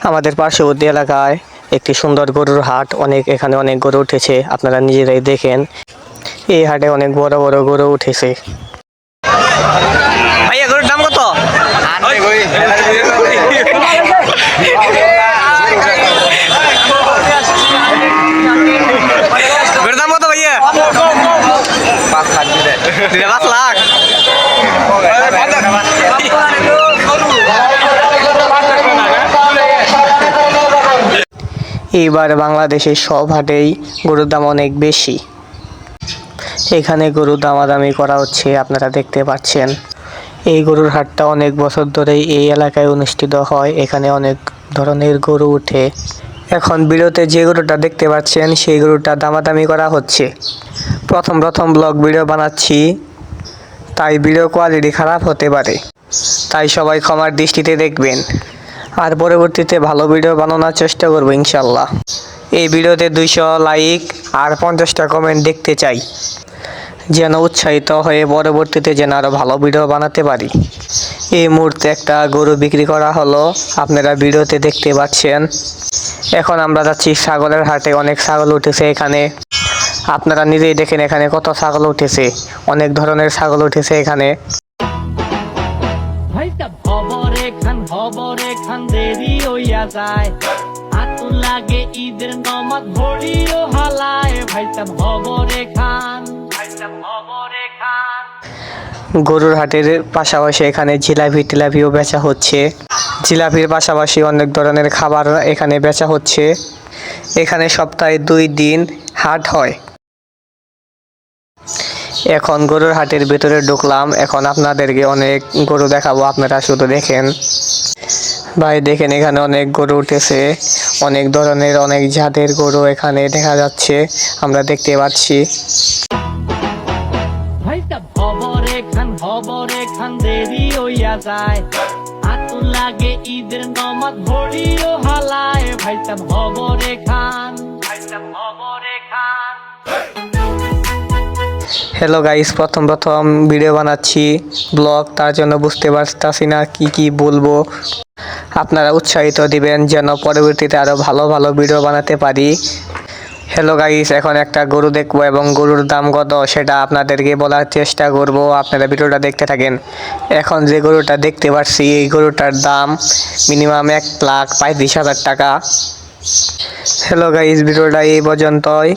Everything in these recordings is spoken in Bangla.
আমাদের পার্শ্ববর্তী এলাকায় একটি সুন্দর গরুর হাট, এখানে অনেক গরু উঠেছে, আপনারা নিজেরাই দেখেন। এই হাটে অনেক বড় বড় গরু উঠেছে। ভাইয়া, গরুর দাম কত? গরুর দাম কত ভাইয়া? 5 লাখ। এইবার বাংলাদেশের সব হাটেই গরুর দাম অনেক বেশি। এখানে গরুর দামাদামি করা হচ্ছে, আপনারা দেখতে পাচ্ছেন। এই গরুর হাটটা অনেক বছর ধরেই এই এলাকায় অনুষ্ঠিত হয়। এখানে অনেক ধরনের গরু উঠে। এখন ভিডিওতে যে গরুটা দেখতে পাচ্ছেন সেই গরুটা দামাদামি করা হচ্ছে। প্রথম ব্লগ ভিডিও বানাচ্ছি, তাই ভিডিও কোয়ালিটি খারাপ হতে পারে, তাই সবাই ক্ষমার দৃষ্টিতে দেখবেন। আর পরবর্তীতে ভালো ভিডিও বানানোর চেষ্টা করবো ইনশাল্লাহ। এই ভিডিওতে 200 লাইক আর 50টা কমেন্ট দেখতে চাই, যেন উৎসাহিত হয়ে পরবর্তীতে যেন আরও ভালো ভিডিও বানাতে পারি। এই মুহূর্তে একটা গরু বিক্রি করা হলো, আপনারা ভিডিওতে দেখতে পাচ্ছেন। এখন আমরা যাচ্ছি ছাগলের হাটে। অনেক ছাগল উঠেছে এখানে, আপনারা নিজেই দেখেন এখানে কত ছাগল উঠেছে। অনেক ধরনের ছাগল উঠেছে এখানে। দেরি হইয়া যায়, আতুল লাগে ঈদের নমাজ ভরিও হালায়, ভাইসাব খবরে খান। গরুর হাটের পাশাপাশি এখানে জিলাপি টিলাপিও বেচা হচ্ছে। জিলাপির পাশাপাশি অনেক ধরনের খাবার এখানে বেচা হচ্ছে। এখানে সপ্তাহে 2 দিন হাট হয়। এখন গরুর হাটের ভেতরে ঢুকলাম। এখন আপনাদেরকে অনেক গরু দেখাবো, আপনারা শুধু দেখেন। ভাই দেখেন, এখানে অনেক গরু উঠেছে, অনেক ধরনের অনেক জাতের গরু এখানে দেখা যাচ্ছে, আমরা দেখতে পাচ্ছি। খবরে খান দেরি হইয়া যায়, আতুল লাগে ঈদের নমাজ ভরিও হালায়, ভাইসাব খবরে খান। হ্যালো গাইস, প্রথম ভিডিও বানাচ্ছি ব্লগ, তার জন্য বুঝতে পারতাছি না কি বলবো। আপনারা উৎসাহিত দিবেন যেন পরবর্তীতে আরো ভালো ভিডিও বানাতে পারি। হ্যালো গাইস, এখন একটা গরু দেখবো এবং গরুর দাম কত সেটা আপনাদেরকে বলার চেষ্টা করব, আপনারা ভিডিওটা দেখতে থাকেন। এখন যে গরুটা দেখতে পাচ্ছি এই গরুটার দাম মিনিমাম 1,35,000 টাকা। হ্যালো গাইস, ভিডিওটা এই পর্যন্তই,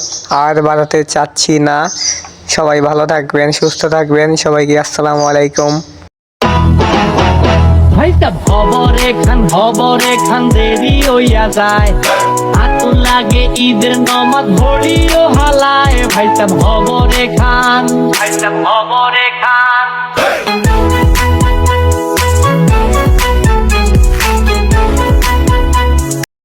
আর বাড়াতে চাচ্ছি না। সবাই ভালো থাকবেন, সুস্থ থাকবেন, সবাইকে আসসালামু আলাইকুম। খবরে খান দেরি হইয়া যায়, আতুল লাগে ঈদের নমাজ ভরিও হালায়, ভাইসাব খবরে খান।